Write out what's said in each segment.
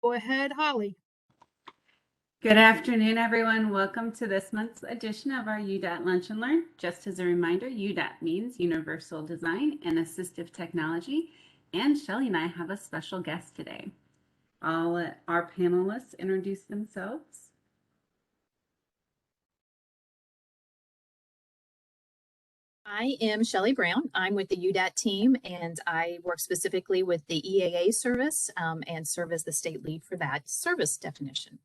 Go ahead, Holly. Good afternoon, everyone. Welcome to this month's edition of our UDAT Lunch and Learn. Just as a reminder, UDAT means Universal Design and Assistive Technology. And Shelly and I have a special guest today. I'll let our panelists introduce themselves. I am Shelly Brown. I'm with the UDAT team, and I work specifically with the EAA service and serve as the state lead for that service definition.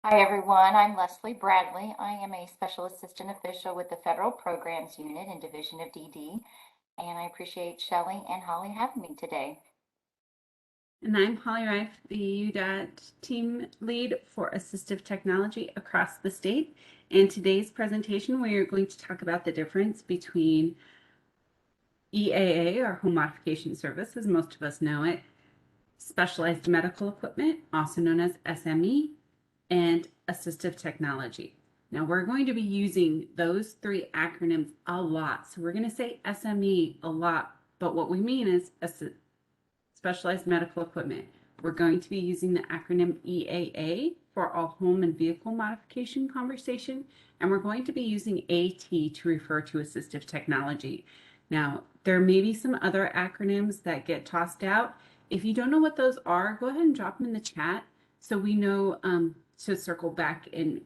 Hi, everyone. I'm Leslie Bradley. I am a Special Assistant Official with the Federal Programs Unit in Division of DD, and I appreciate Shelly and Holly having me today. And I'm Holly Reif, the UDAT team lead for assistive technology across the state. In today's presentation, we are going to talk about the difference between EAA, or Home Modification Service, as most of us know it, Specialized Medical Equipment, also known as SME, and Assistive Technology. Now, we're going to be using those three acronyms a lot. So we're going to say SME a lot, but what we mean is Specialized Medical Equipment. We're going to be using the acronym EAA for all home and vehicle modification conversation, and we're going to be using AT to refer to assistive technology. Now, there may be some other acronyms that get tossed out. If you don't know what those are, go ahead and drop them in the chat so we know to circle back and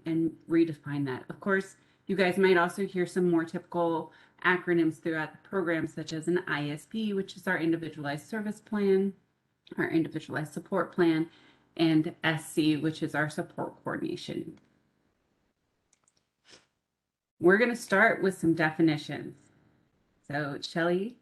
redefine that. Of course, you guys might also hear some more typical acronyms throughout the program, such as an ISP, which is our Individualized Service Plan, our Individualized Support Plan, and SC, which is our Support Coordination. We're going to start with some definitions. So, Shelly.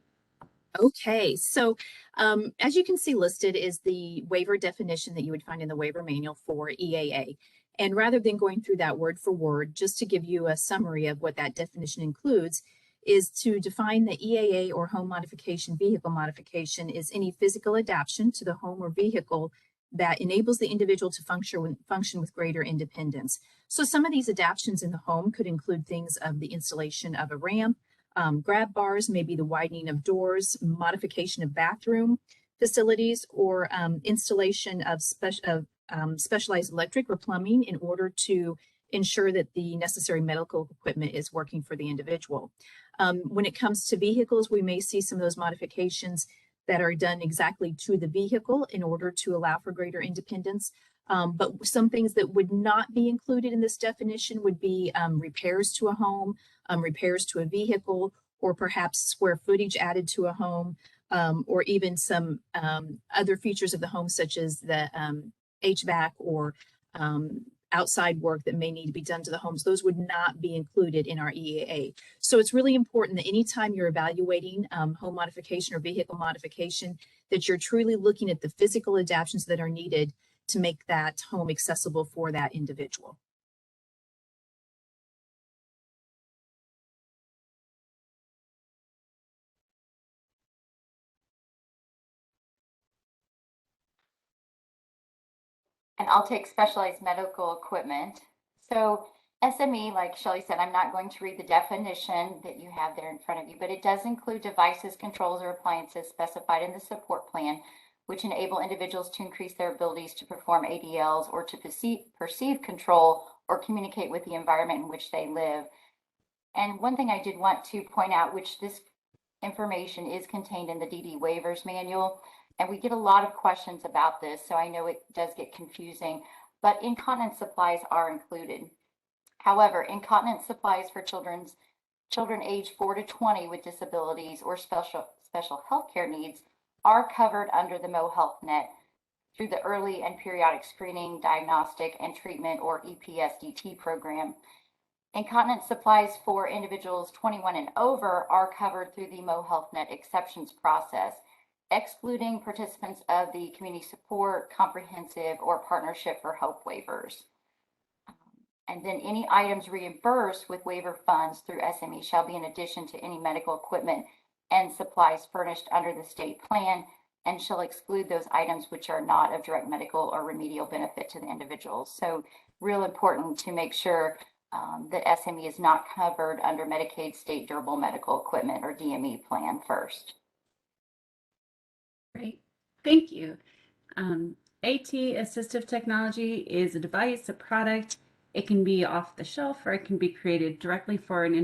Okay, so as you can see listed is the waiver definition that you would find in the waiver manual for EAA. And rather than going through that word for word, just to give you a summary of what that definition includes, is to define the EAA or home modification vehicle modification is any physical adaptation to the home or vehicle that enables the individual to function with greater independence. So some of these adaptations in the home could include things of the installation of a ramp, grab bars, maybe the widening of doors, modification of bathroom facilities, or installation of specialized electric or plumbing in order to ensure that the necessary medical equipment is working for the individual. When it comes to vehicles, we may see some of those modifications that are done exactly to the vehicle in order to allow for greater independence. But some things that would not be included in this definition would be repairs to a home, repairs to a vehicle, or perhaps square footage added to a home, or even some other features of the home, such as the HVAC or outside work that may need to be done to the homes. Those would not be included in our EAA. So it's really important that anytime you're evaluating home modification or vehicle modification, that you're truly looking at the physical adaptations that are needed to make that home accessible for that individual. And I'll take specialized medical equipment. So SME, like Shelly said, I'm not going to read the definition that you have there in front of you, but it does include devices, controls, or appliances specified in the support plan, which enable individuals to increase their abilities to perform ADLs or to perceive control or communicate with the environment in which they live. And one thing I did want to point out, which this information is contained in the DD waivers manual, and we get a lot of questions about this, so I know it does get confusing, but incontinence supplies are included. However, incontinence supplies for children aged 4 to 20 with disabilities or special healthcare needs are covered under the MoHealth Net through the Early and Periodic Screening, Diagnostic, and Treatment, or EPSDT program. Incontinence supplies for individuals 21 and over are covered through the MoHealth Net exceptions process, excluding participants of the community support, comprehensive, or partnership for hope waivers. And then any items reimbursed with waiver funds through SME shall be in addition to any medical equipment and supplies furnished under the state plan, and shall exclude those items which are not of direct medical or remedial benefit to the individuals. So real important to make sure that SME is not covered under Medicaid State Durable Medical Equipment or DME plan first. Great. Thank you. AT, assistive technology, is a device, a product. It can be off the shelf or it can be created directly for an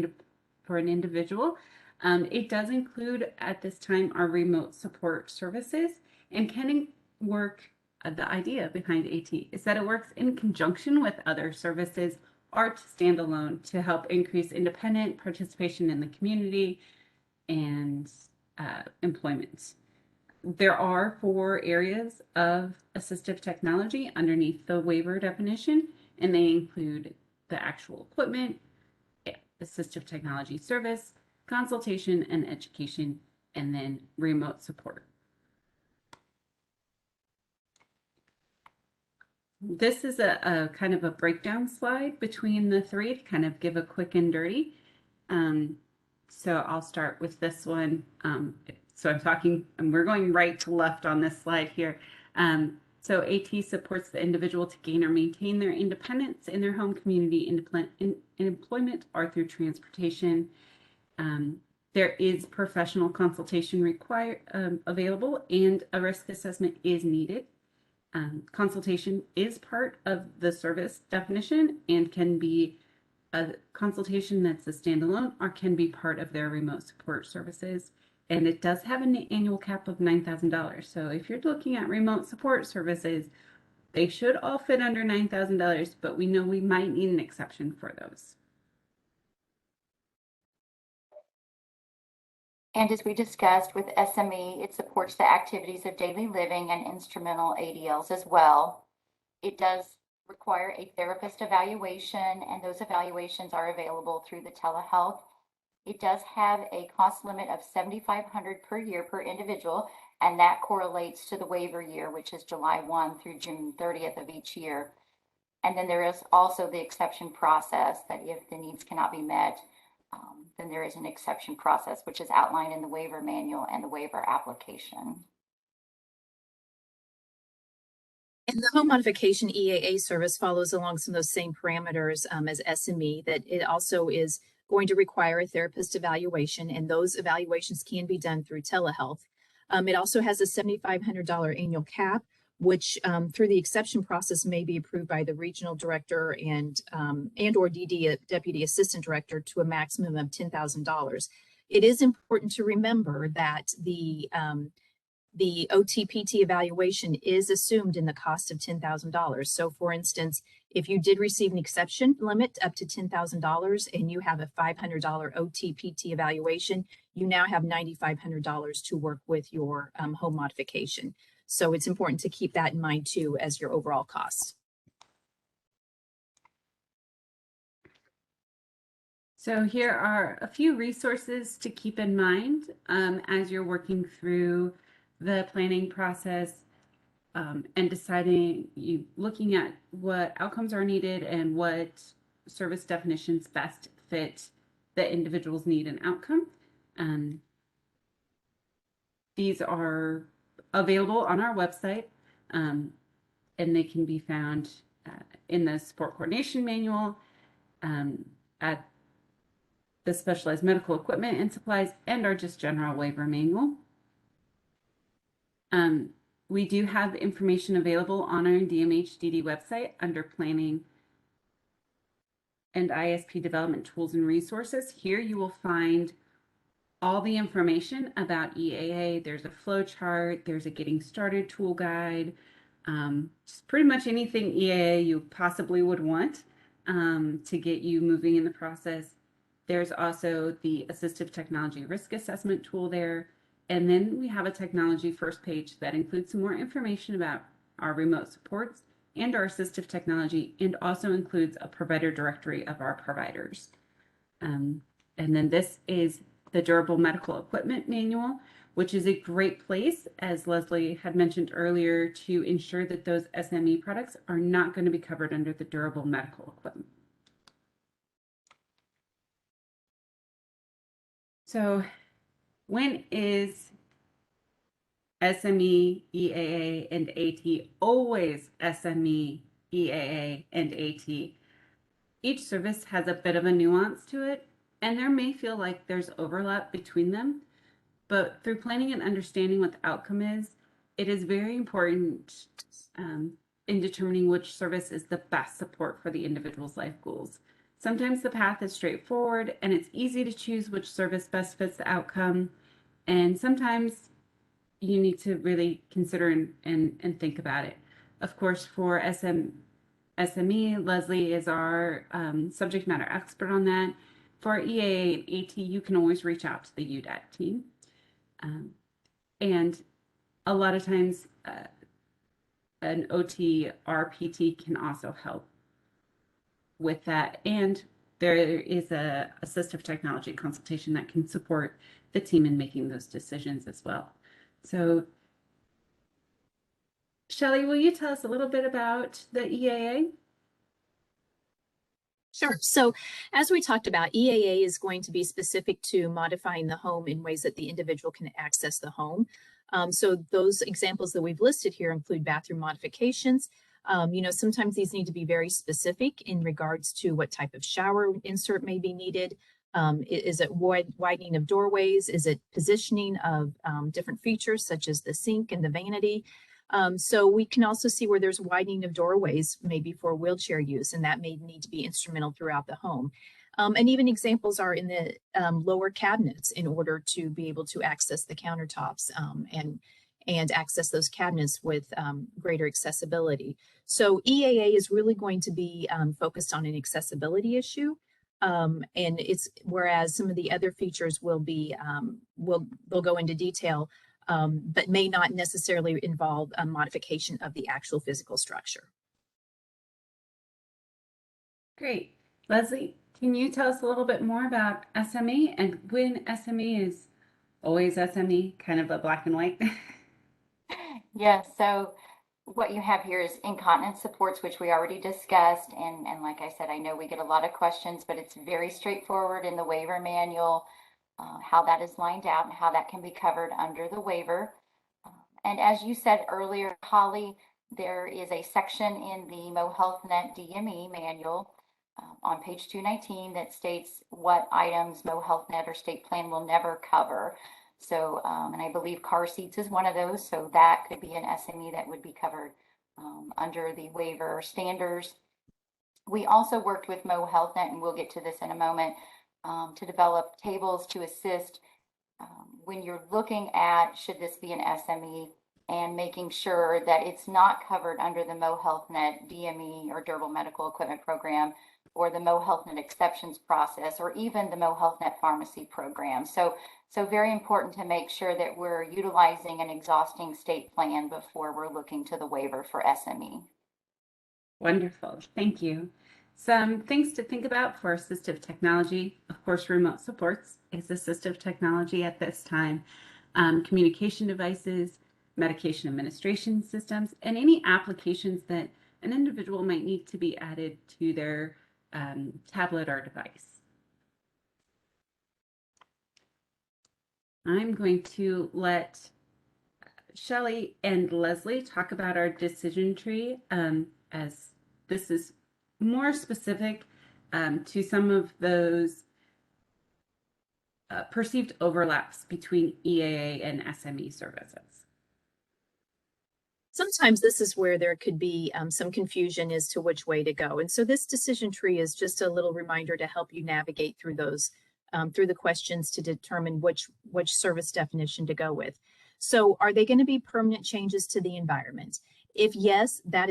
individual. It does include at this time our remote support services and can work. The idea behind AT is that it works in conjunction with other services or to stand alone to help increase independent participation in the community and employment. There are 4 areas of assistive technology underneath the waiver definition, and they include the actual equipment, assistive technology service, consultation and education, and then remote support. This is a kind of a breakdown slide between the 3 to kind of give a quick and dirty. So I'll start with this one. So I'm talking, and we're going right to left on this slide here. So AT supports the individual to gain or maintain their independence in their home community, in employment, or through transportation. There is professional consultation available, and a risk assessment is needed. Consultation is part of the service definition and can be a consultation that's a standalone or can be part of their remote support services. And it does have an annual cap of $9,000. So if you're looking at remote support services, they should all fit under $9,000, but we know we might need an exception for those. And as we discussed with SME, it supports the activities of daily living and instrumental ADLs as well. It does require a therapist evaluation, and those evaluations are available through the telehealth. It does have a cost limit of $7,500 per year per individual, and that correlates to the waiver year, which is July 1 through June 30th of each year. And then there is also the exception process that if the needs cannot be met, then there is an exception process, which is outlined in the waiver manual and the waiver application. And the home modification EAA service follows along some of those same parameters as SME, that it also is going to require a therapist evaluation, and those evaluations can be done through telehealth. It also has a $7,500 annual cap, which through the exception process may be approved by the regional director and or DD, deputy assistant director, to a maximum of $10,000. It is important to remember that the OTPT evaluation is assumed in the cost of $10,000. So for instance, if you did receive an exception limit up to $10,000 and you have a $500 OTPT evaluation, you now have $9,500 to work with your home modification. So it's important to keep that in mind too as your overall cost. So here are a few resources to keep in mind as you're working through the planning process and deciding, looking at what outcomes are needed and what service definitions best fit the individual's need and outcome. These are available on our website, and they can be found in the support coordination manual, at the specialized medical equipment and supplies, and our just general waiver manual. We do have information available on our DMHDD website under planning and ISP development tools and resources. Here you will find all the information about EAA. There's a flow chart, there's a getting started tool guide, just pretty much anything EAA you possibly would want to get you moving in the process. There's also the assistive technology risk assessment tool there. And then we have a technology first page that includes some more information about our remote supports and our assistive technology, and also includes a provider directory of our providers. And then this is the durable medical equipment manual, which is a great place, as Leslie had mentioned earlier, to ensure that those SME products are not going to be covered under the durable medical equipment. So when is SME, EAA, and AT always SME, EAA, and AT? Each service has a bit of a nuance to it, and there may feel like there's overlap between them, but through planning and understanding what the outcome is, it is very important in determining which service is the best support for the individual's life goals. Sometimes the path is straightforward and it's easy to choose which service best fits the outcome. And sometimes you need to really consider and think about it. Of course, for SME, Leslie is our subject matter expert on that. For EAA and AT, you can always reach out to the UDAT team. And a lot of times, an OT or PT can also help with that. And there is a assistive technology consultation that can support the team in making those decisions as well. So, Shelley, will you tell us a little bit about the EAA? Sure. So as we talked about, EAA is going to be specific to modifying the home in ways that the individual can access the home. So those examples that we've listed here include bathroom modifications. Sometimes these need to be very specific in regards to what type of shower insert may be needed. Is it widening of doorways? Is it positioning of different features such as the sink and the vanity? So we can also see where there's widening of doorways, maybe for wheelchair use, and that may need to be instrumental throughout the home. And even examples are in the lower cabinets in order to be able to access the countertops and access those cabinets with greater accessibility. So EAA is really going to be focused on an accessibility issue. And it's whereas some of the other features will be they'll go into detail, but may not necessarily involve a modification of the actual physical structure. Great. Leslie, can you tell us a little bit more about SME and when SME is always SME, kind of a black and white? Yeah, so what you have here is incontinence supports, which we already discussed. And like I said, I know we get a lot of questions, but it's very straightforward in the waiver manual, how that is lined out and how that can be covered under the waiver. And as you said earlier, Holly, there is a section in the MoHealthNet DME manual on page 219 that states what items MoHealthNet or state plan will never cover. So, and I believe car seats is one of those. So that could be an SME that would be covered under the waiver standards. We also worked with MoHealthNet, and we'll get to this in a moment, to develop tables to assist when you're looking at should this be an SME and making sure that it's not covered under the MoHealthNet DME or Durable Medical Equipment Program or the MoHealthNet exceptions process or even the MoHealthNet pharmacy program. So very important to make sure that we're utilizing an exhausting state plan before we're looking to the waiver for SME. Wonderful. Thank you. Some things to think about for assistive technology. Of course, remote supports is assistive technology at this time. Communication devices, medication administration systems, and any applications that an individual might need to be added to their tablet or device. I'm going to let Shelley and Leslie talk about our decision tree, as this is more specific to some of those perceived overlaps between EAA and SME services. Sometimes this is where there could be some confusion as to which way to go. And so this decision tree is just a little reminder to help you navigate through those, through the questions to determine which service definition to go with. So are they going to be permanent changes to the environment? If yes, that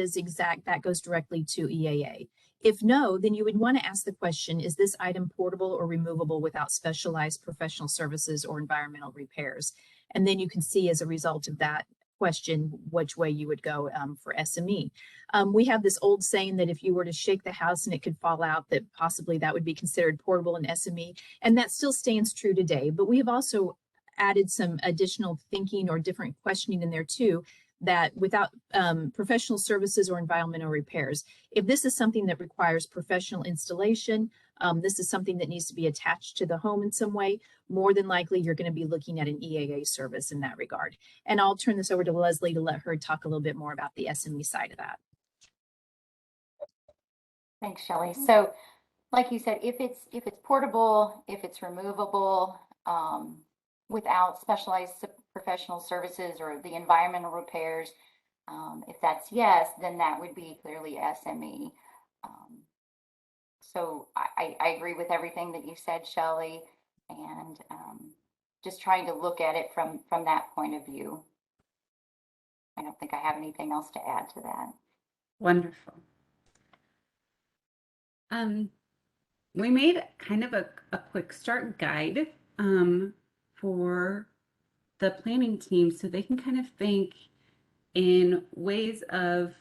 goes directly to EAA. If no, then you would want to ask the question, is this item portable or removable without specialized professional services or environmental repairs? And then you can see as a result of that question which way you would go for SME. We have this old saying that if you were to shake the house and it could fall out, that possibly that would be considered portable in SME, and that still stands true today. But we have also added some additional thinking or different questioning in there too, that without professional services or environmental repairs, if this is something that requires professional installation, this is something that needs to be attached to the home in some way, more than likely you're going to be looking at an EAA service in that regard. And I'll turn this over to Leslie to let her talk a little bit more about the SME side of that. Thanks, Shelley. So like you said, if it's portable, if it's removable, without specialized professional services or the environmental repairs. If that's yes, then that would be clearly SME. So I agree with everything that you said, Shelley, and just trying to look at it from that point of view. I don't think I have anything else to add to that. Wonderful. We made kind of a quick start guide for the planning team so they can kind of think in ways of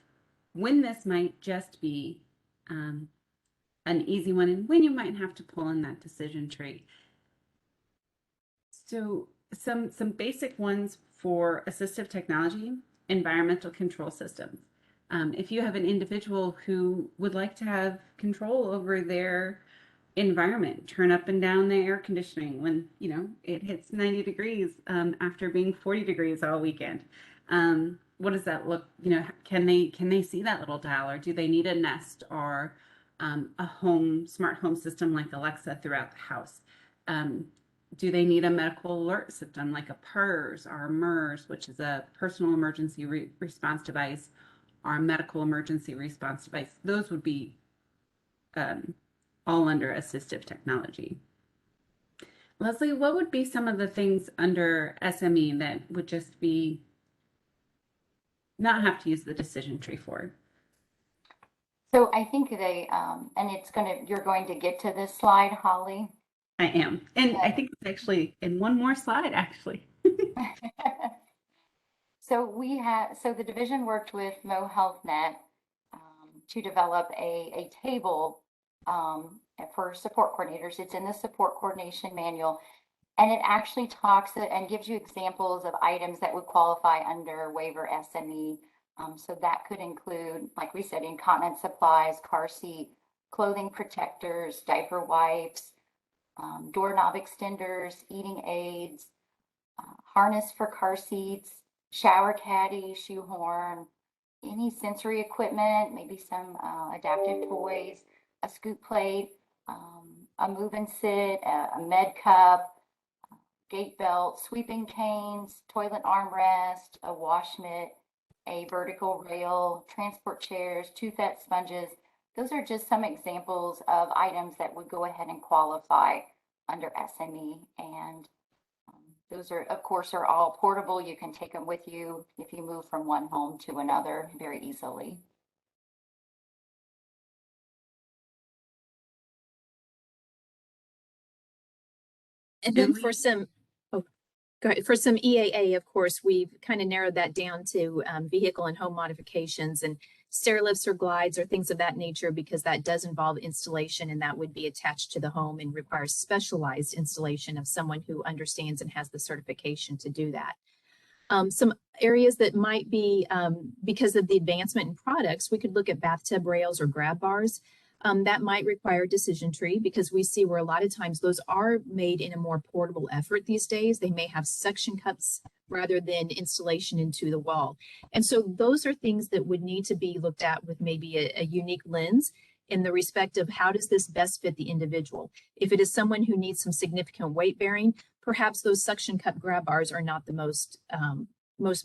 when this might just be an easy one and when you might have to pull in that decision tree. So some basic ones for assistive technology, environmental control systems. If you have an individual who would like to have control over their environment, turn up and down the air conditioning when it hits 90 degrees after being 40 degrees all weekend. What does that look? Can they see that little dial, or do they need a Nest or a smart home system like Alexa throughout the house? Do they need a medical alert system like a PERS or a MERS, which is a personal emergency response device, or a medical emergency response device? Those would be all under assistive technology. Leslie, what would be some of the things under SME that would just be not have to use the decision tree for? So I think they, and you're going to get to this slide, Holly. I am. And I think it's actually in one more slide, actually. So the division worked with MoHealthNet to develop a table for support coordinators. It's in the support coordination manual, and it actually talks and gives you examples of items that would qualify under waiver SME. So that could include, like we said, incontinence supplies, car seat, clothing protectors, diaper wipes, doorknob extenders, eating aids, harness for car seats, shower caddy, shoehorn, any sensory equipment, maybe some adaptive toys, a scoop plate, a move and sit, a med cup, gate belt, sweeping canes, toilet armrest, a wash mitt, a vertical rail, transport chairs, toothette sponges. Those are just some examples of items that would go ahead and qualify under SME. And those are, of course, are all portable. You can take them with you if you move from one home to another very easily. And then for some, for some EAA, of course, we've kind of narrowed that down to vehicle and home modifications and stair lifts or glides or things of that nature, because that does involve installation and that would be attached to the home and requires specialized installation of someone who understands and has the certification to do that. Some areas that might be, because of the advancement in products, we could look at bathtub rails or grab bars. That might require a decision tree, because we see where a lot of times those are made in a more portable effort these days. They may have suction cups rather than installation into the wall. And so those are things that would need to be looked at with maybe a unique lens in the respect of how does this best fit the individual. If it is someone who needs some significant weight bearing, perhaps those suction cup grab bars are not the most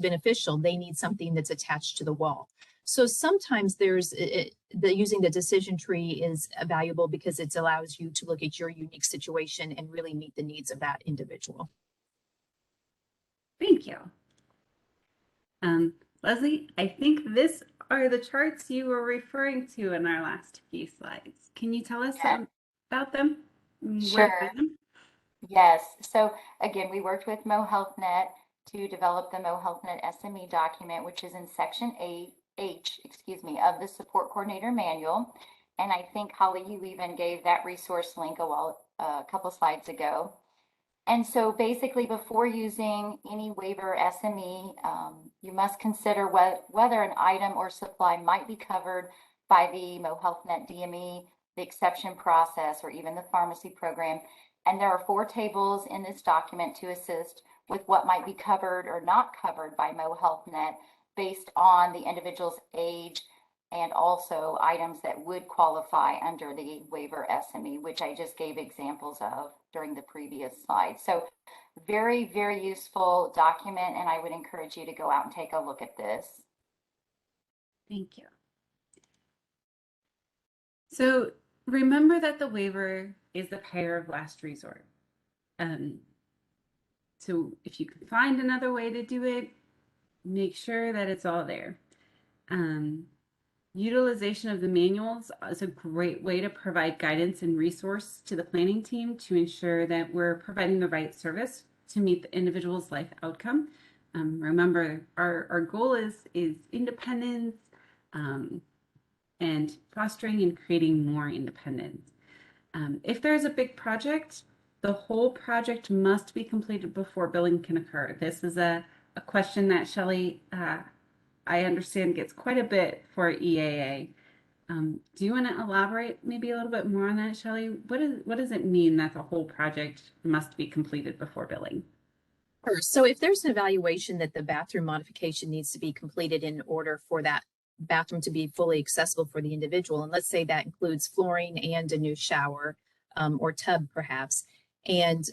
beneficial. They need something that's attached to the wall. So sometimes using the decision tree is valuable because it allows you to look at your unique situation and really meet the needs of that individual. Thank you. Leslie, I think these are the charts you were referring to in our last few slides. Can you tell us about them? Sure. Yes. So again, we worked with MoHealthNet to develop the MoHealthNet SME document, which is in section H, of the support coordinator manual. And I think, Holly, you even gave that resource link a couple slides ago. And so basically, before using any waiver SME, you must consider whether an item or supply might be covered by the MoHealthNet DME, the exception process, or even the pharmacy program. And there are 4 tables in this document to assist with what might be covered or not covered by MoHealthNet based on the individual's age, and also items that would qualify under the waiver SME, which I just gave examples of during the previous slide. So Very, very useful document, and I would encourage you to go out and take a look at this. Thank you. So remember that the waiver is the payer of last resort. So if you can find another way to do it, make sure that it's all there. Utilization of the manuals is a great way to provide guidance and resource to the planning team to ensure that we're providing the right service to meet the individual's life outcome. Remember, our goal is independence and fostering and creating more independence. If there's a big project, the whole project must be completed before billing can occur. This is a question that Shelley, I understand, gets quite a bit for EAA. Do you want to elaborate maybe a little bit more on that, Shelley? What does it mean that the whole project must be completed before billing? Sure. So if there's an evaluation that the bathroom modification needs to be completed in order for that bathroom to be fully accessible for the individual, and let's say that includes flooring and a new shower or tub perhaps, and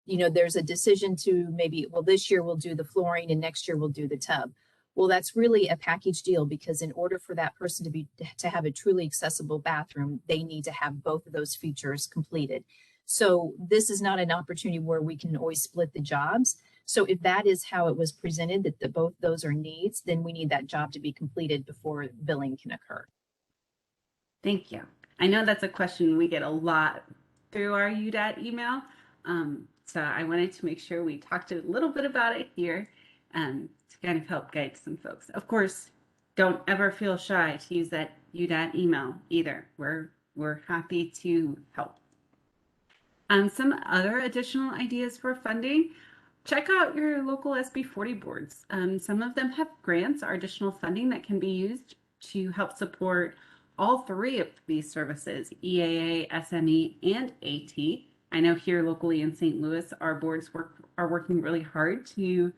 there's a decision to maybe, well, this year we'll do the flooring and next year we'll do the tub. Well, that's really a package deal, because in order for that person to have a truly accessible bathroom, they need to have both of those features completed. So this is not an opportunity where we can always split the jobs. So if that is how it was presented, that both those are needs, then we need that job to be completed before billing can occur. Thank you. I know that's a question we get a lot through our UDAT email. So I wanted to make sure we talked a little bit about it here to kind of help guide some folks. Of course, don't ever feel shy to use that UDAT email either. We're happy to help. Some other additional ideas for funding: check out your local SB 40 boards. Some of them have grants or additional funding that can be used to help support all three of these services, EAA, SME, and AT. I know here locally in St. Louis, our boards are working really hard to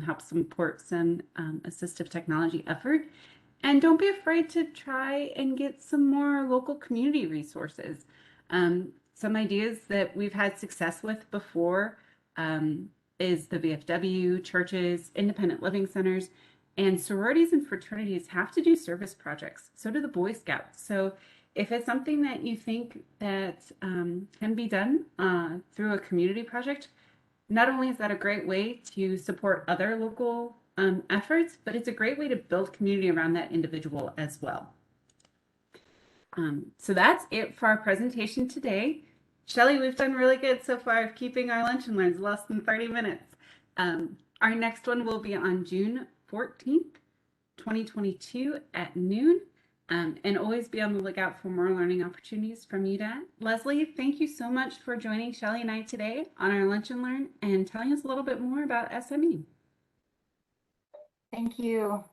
help support some assistive technology effort. And don't be afraid to try and get some more local community resources. Some ideas that we've had success with before is the VFW, churches, independent living centers, and sororities and fraternities have to do service projects. So do the Boy Scouts. So if it's something that you think that can be done through a community project, not only is that a great way to support other local efforts, but it's a great way to build community around that individual as well. So that's it for our presentation today. Shelley, we've done really good so far of keeping our lunch and learns less than 30 minutes. Our next one will be on June 14th, 2022 at noon. And always be on the lookout for more learning opportunities from UDAT. Leslie, thank you so much for joining Shelley and I today on our Lunch and Learn and telling us a little bit more about SME. Thank you.